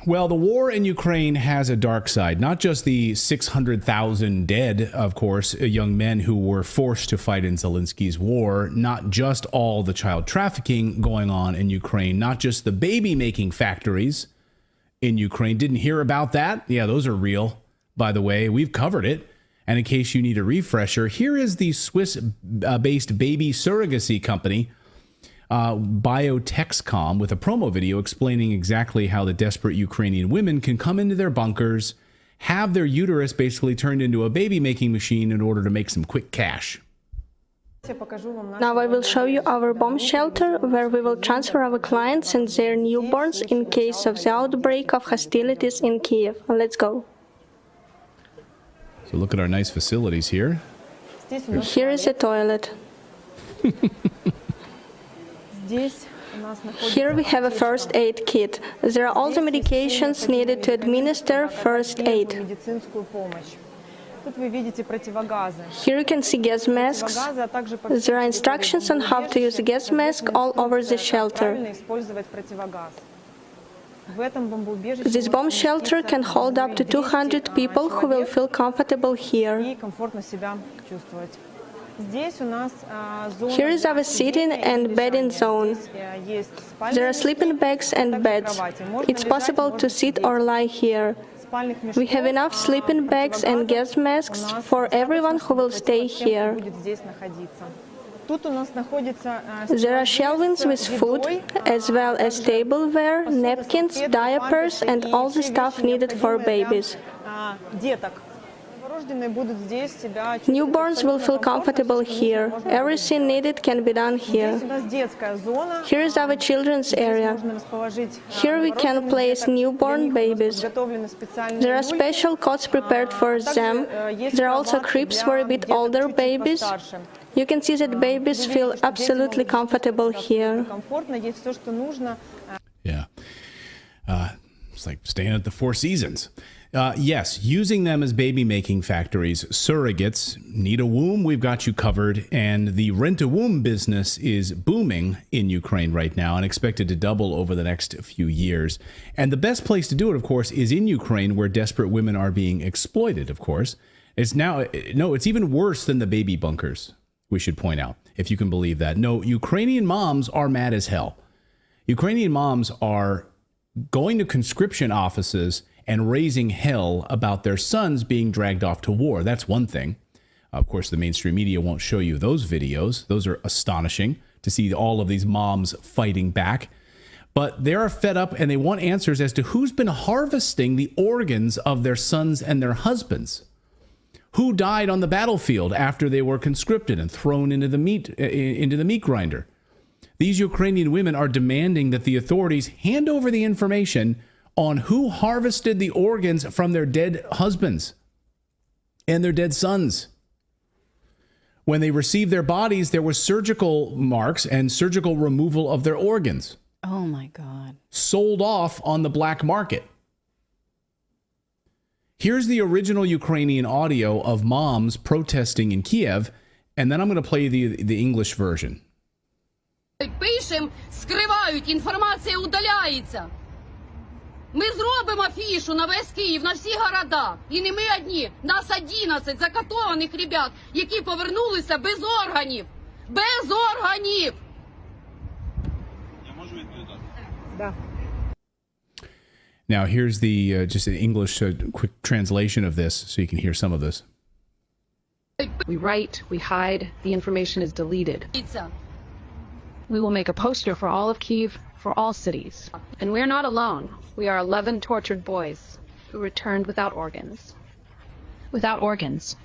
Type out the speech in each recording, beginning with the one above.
Well, the war in Ukraine has a dark side, not just the 600,000 dead, of course, young men who were forced to fight in Zelensky's war, not just all the child trafficking going on in Ukraine, not just the baby making factories in Ukraine. Didn't hear about that? Yeah, those are real, by the way. We've covered it. And in case you need a refresher, here is the Swiss-based baby surrogacy company, Biotexcom, with a promo video explaining exactly how the desperate Ukrainian women can come into their bunkers, have their uterus basically turned into a baby-making machine in order to make some quick cash. Now I will show you our bomb shelter, where we will transfer our clients and their newborns in case of the outbreak of hostilities in Kiev. Let's go. So look at our nice facilities here. Here is a toilet. Here we have a first aid kit. There are all the medications needed to administer first aid. Here you can see gas masks. There are instructions on how to use a gas mask all over the shelter. This bomb shelter can hold up to 200 people who will feel comfortable here. Here is our sitting and bedding zone. There are sleeping bags and beds. It's possible to sit or lie here. We have enough sleeping bags and gas masks for everyone who will stay here. There are shelvings with food, as well as tableware, napkins, diapers, and all the stuff needed for babies. Newborns will feel comfortable here. Everything needed can be done here. Here is our children's area. Here we can place newborn babies. There are special cots prepared for them. There are also cribs for a bit older babies. You can see that babies feel absolutely comfortable here. Yeah. It's like staying at the Four Seasons. Yes, using them as baby-making factories. Surrogates need a womb, we've got you covered. And the rent-a-womb business is booming in Ukraine right now and expected to double over the next few years. And the best place to do it, of course, is in Ukraine, where desperate women are being exploited, of course. It's even worse than the baby bunkers, we should point out, if you can believe that. No, Ukrainian moms are mad as hell. Ukrainian moms are going to conscription offices and raising hell about their sons being dragged off to war. That's one thing. Of course, the mainstream media won't show you those videos. Those are astonishing to see all of these moms fighting back. But they are fed up and they want answers as to who's been harvesting the organs of their sons and their husbands. Who died on the battlefield after they were conscripted and thrown into the meat grinder? These Ukrainian women are demanding that the authorities hand over the information on who harvested the organs from their dead husbands and their dead sons. When they received their bodies, there were surgical marks and surgical removal of their organs. Oh my God. Sold off on the black market. Here's the original Ukrainian audio of moms protesting in Kiev, and then I'm going to play the English version. Пишем, скривають, інформація удаляється. Ми зробимо афішу на весь Київ, на всі города. І не ми одні, нас 11 закатованих ребят, які повернулися без органів. Без органів! Я можу відповідати? Да. Now here's the just an English quick translation of this so you can hear some of this. We write, we hide, the information is deleted. We will make a poster for all of Kyiv, for all cities. And we're not alone. We are 11 tortured boys who returned without organs. Without organs.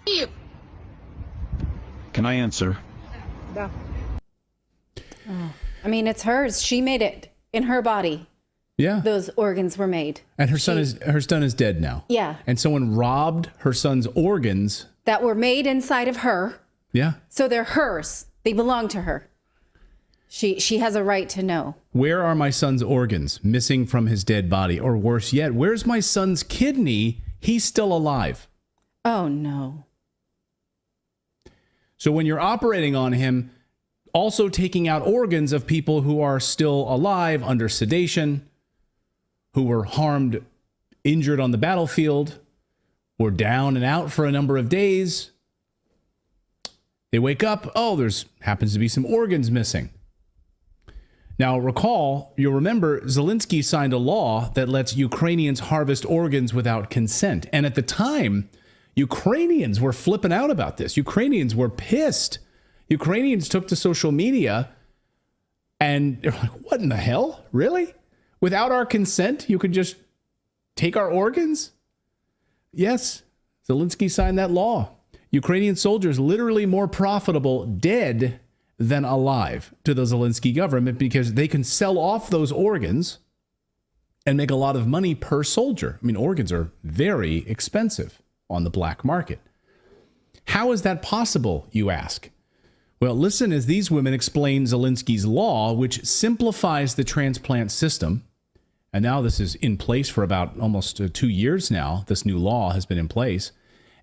Can I answer? Да. Oh. I mean, it's hers. She made it in her body. Yeah. Those organs were made. And her son is dead now. Yeah. And someone robbed her son's organs. That were made inside of her. Yeah. So they're hers. They belong to her. She has a right to know. Where are my son's organs missing from his dead body? Or worse yet, where's my son's kidney? He's still alive. Oh, no. So when you're operating on him, also taking out organs of people who are still alive under sedation, who were harmed injured on the battlefield or down and out for a number of days. They wake up, oh, there's happens to be some organs missing. Now, you'll remember, Zelensky signed a law that lets Ukrainians harvest organs without consent. And at the time, Ukrainians were flipping out about this. Ukrainians were pissed. Ukrainians took to social media and they're like, what in the hell? Really? Without our consent, you could just take our organs? Yes, Zelensky signed that law. Ukrainian soldiers literally more profitable dead than alive to the Zelensky government because they can sell off those organs and make a lot of money per soldier. I mean, organs are very expensive on the black market. How is that possible, you ask? Well, listen as these women explain Zelensky's law, which simplifies the transplant system. And now this is in place for about almost 2 years now. This new law has been in place.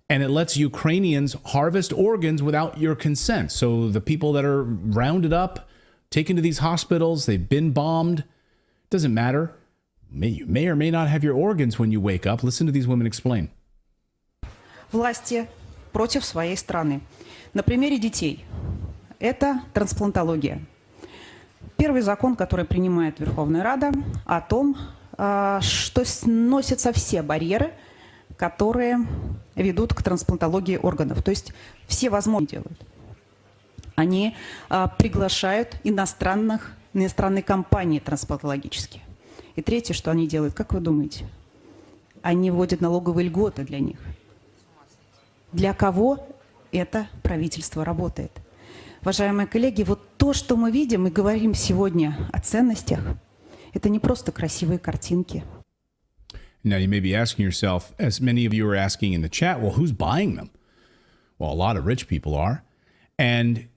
And it lets Ukrainians harvest organs without your consent. So the people that are rounded up, taken to these hospitals, they've been bombed, doesn't matter. You may or may not have your organs when you wake up. Listen to these women explain. Власти против своей страны. На примере детей. Это трансплантология. Первый закон, который принимает Верховная Рада, о том, что сносятся все барьеры, которые ведут к трансплантологии органов. То есть все возможные делают. Они приглашают иностранные компании трансплантологические. И третье, что они делают, как вы думаете? Они вводят налоговые льготы для них. Для кого это правительство работает? Уважаемые коллеги, вот то, что мы видим и говорим сегодня о ценностях, это не просто красивые картинки. Now, you may be asking yourself, as many of you are asking in the chat, well, who's buying them? Well, a lot of rich people are. And,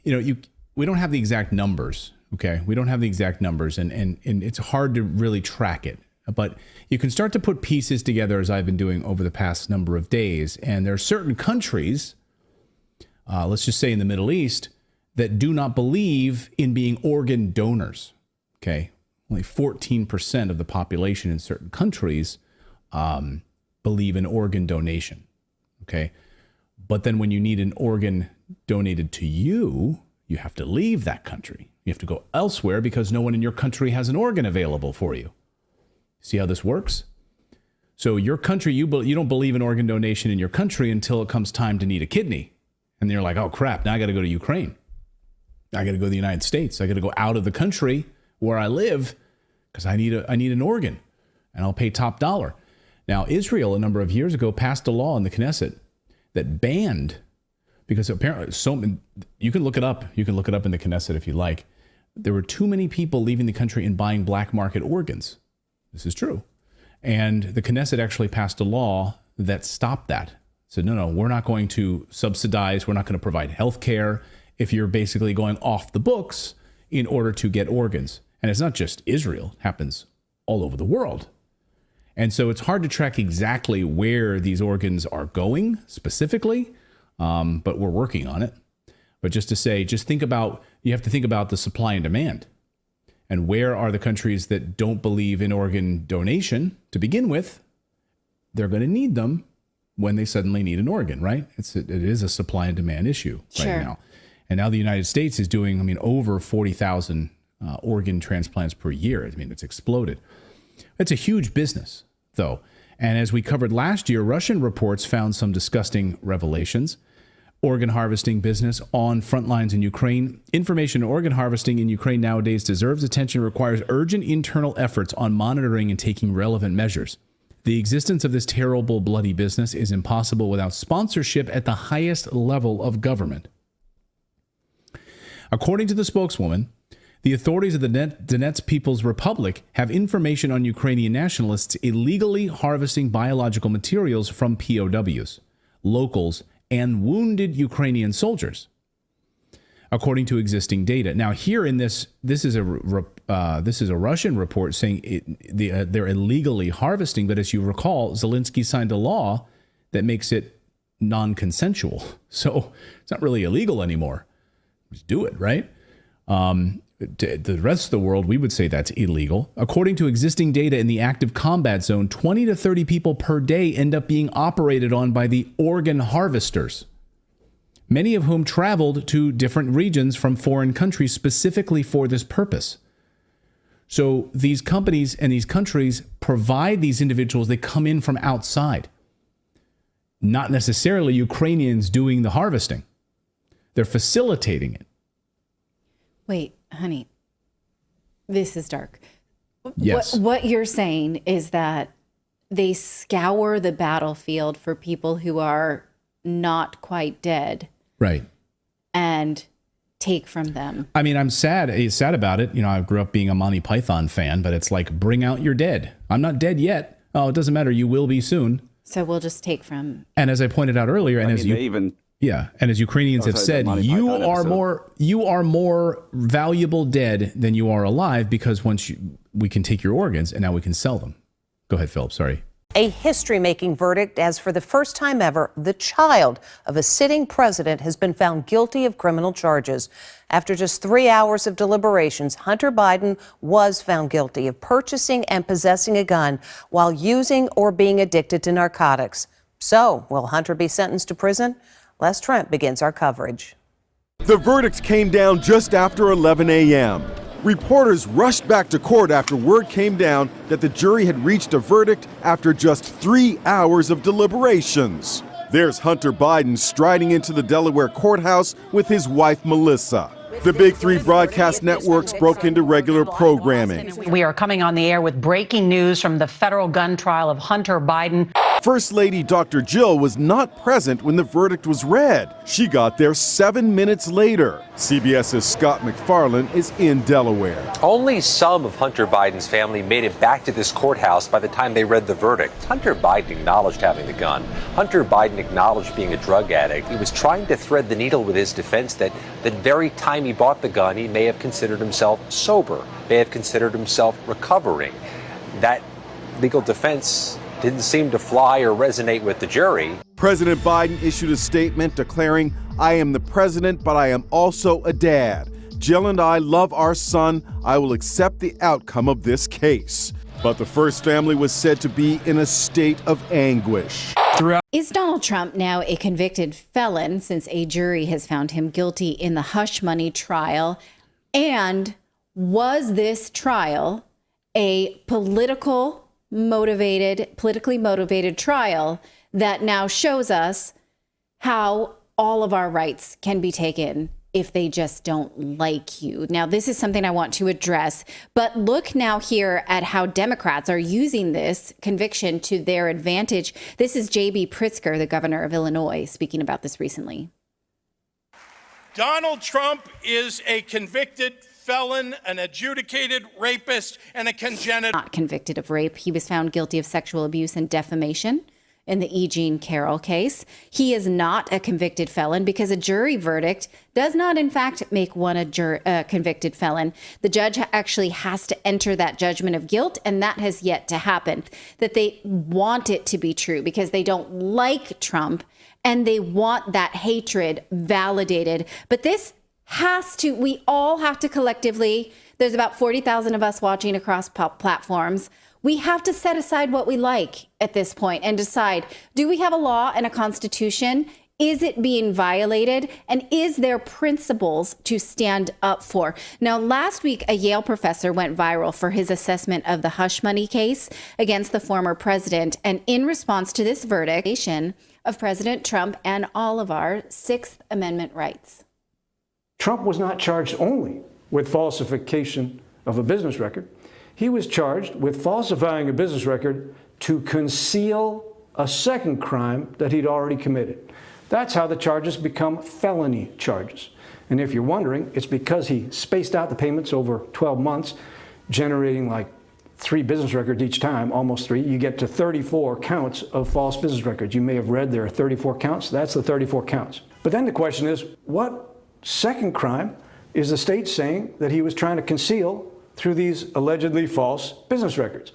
we don't have the exact numbers, okay? We don't have the exact numbers, and it's hard to really track it. But you can start to put pieces together, as I've been doing over the past number of days. And there are certain countries, let's just say in the Middle East, that do not believe in being organ donors, okay? Only 14% of the population in certain countries believe in organ donation, okay? But then when you need an organ donated to you, you have to leave that country. You have to go elsewhere because no one in your country has an organ available for you. See how this works? So your country, you don't believe in organ donation in your country until it comes time to need a kidney. And you're like, oh, crap, now I got to go to Ukraine. I got to go to the United States. I got to go out of the country where I live because I need an organ, and I'll pay top dollar. Now, Israel, a number of years ago, passed a law in the Knesset that banned, because apparently you can look it up. You can look it up in the Knesset if you like. There were too many people leaving the country and buying black market organs. This is true. And the Knesset actually passed a law that stopped that. Said, no, we're not going to subsidize. We're not going to provide health care if you're basically going off the books in order to get organs. And it's not just Israel. It happens all over the world. And so it's hard to track exactly where these organs are going specifically, but we're working on it. But just to say, you have to think about the supply and demand. And where are the countries that don't believe in organ donation to begin with? They're going to need them when they suddenly need an organ, right? It is a supply and demand issue right now. And now the United States is doing, over 40,000 organ transplants per year. It's exploded. It's a huge business, though. And as we covered last year, Russian reports found some disgusting revelations. Organ harvesting business on front lines in Ukraine. Information on organ harvesting in Ukraine nowadays deserves attention, requires urgent internal efforts on monitoring and taking relevant measures. The existence of this terrible, bloody business is impossible without sponsorship at the highest level of government. According to the spokeswoman, the authorities of the Donetsk People's Republic have information on Ukrainian nationalists illegally harvesting biological materials from POWs, locals, and wounded Ukrainian soldiers, according to existing data. Now, here in this is a Russian report saying they're illegally harvesting, but as you recall, Zelensky signed a law that makes it non-consensual, so it's not really illegal anymore. Just do it, right? To the rest of the world, we would say that's illegal. According to existing data in the active combat zone, 20 to 30 people per day end up being operated on by the organ harvesters, many of whom traveled to different regions from foreign countries specifically for this purpose. So these companies and these countries provide these individuals. They come in from outside, not necessarily Ukrainians doing the harvesting. They're facilitating it. Wait, honey, this is dark. Yes. What you're saying is that they scour the battlefield for people who are not quite dead. Right. And take from them. I mean, I'm sad about it. You know, I grew up being a Monty Python fan, but it's like, bring out your dead. I'm not dead yet. Oh, it doesn't matter. You will be soon. So we'll just take from. And as I pointed out earlier, and as Ukrainians have said, you are more valuable dead than you are alive, because we can take your organs and now we can sell them. Go ahead, Philip. Sorry. A history-making verdict, as for the first time ever, the child of a sitting president has been found guilty of criminal charges. After just 3 hours of deliberations, Hunter Biden was found guilty of purchasing and possessing a gun while using or being addicted to narcotics. So, will Hunter be sentenced to prison? Les Trent begins our coverage. The verdict came down just after 11 a.m. Reporters rushed back to court after word came down that the jury had reached a verdict after just 3 hours of deliberations. There's Hunter Biden striding into the Delaware courthouse with his wife, Melissa. The big three broadcast networks broke into regular programming. We are coming on the air with breaking news from the federal gun trial of Hunter Biden. First Lady Dr. Jill was not present when the verdict was read. She got there 7 minutes later. CBS's Scott McFarlane is in Delaware. Only some of Hunter Biden's family made it back to this courthouse by the time they read the verdict. Hunter Biden acknowledged having the gun. Hunter Biden acknowledged being a drug addict. He was trying to thread the needle with his defense that the very time he bought the gun, he may have considered himself sober, may have considered himself recovering. That legal defense didn't seem to fly or resonate with the jury. President Biden issued a statement declaring, "I am the president, but I am also a dad. Jill and I love our son. I will accept the outcome of this case." But the first family was said to be in a state of anguish. Is Donald Trump now a convicted felon since a jury has found him guilty in the hush money trial? And was this trial a politically motivated trial that now shows us how all of our rights can be taken if they just don't like you? Now, this is something I want to address, but look now here at how Democrats are using this conviction to their advantage. This is J.B. Pritzker, the governor of Illinois, speaking about this recently. Donald Trump is a convicted felon, an adjudicated rapist, and a congenital. Not convicted of rape. He was found guilty of sexual abuse and defamation in the E. Jean Carroll case. He is not a convicted felon because a jury verdict does not, in fact, make one a convicted felon. The judge actually has to enter that judgment of guilt, and that has yet to happen. That they want it to be true because they don't like Trump and they want that hatred validated. But this we all have to collectively, there's about 40,000 of us watching across platforms. We have to set aside what we like at this point and decide, do we have a law and a constitution? Is it being violated? And is there principles to stand up for? Now, last week, a Yale professor went viral for his assessment of the hush money case against the former president. And in response to this verdict of President Trump and all of our Sixth Amendment rights. Trump was not charged only with falsification of a business record. He was charged with falsifying a business record to conceal a second crime that he'd already committed. That's how the charges become felony charges. And if you're wondering, it's because he spaced out the payments over 12 months, generating like 3 business records each time, almost 3. You get to 34 counts of false business records. You may have read there are 34 counts. That's the 34 counts. But then the question is, what second crime is the state saying that he was trying to conceal through these allegedly false business records?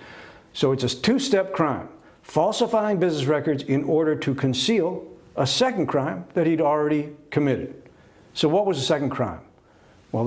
So it's a 2-step crime, falsifying business records in order to conceal a second crime that he'd already committed. So what was the second crime? Well,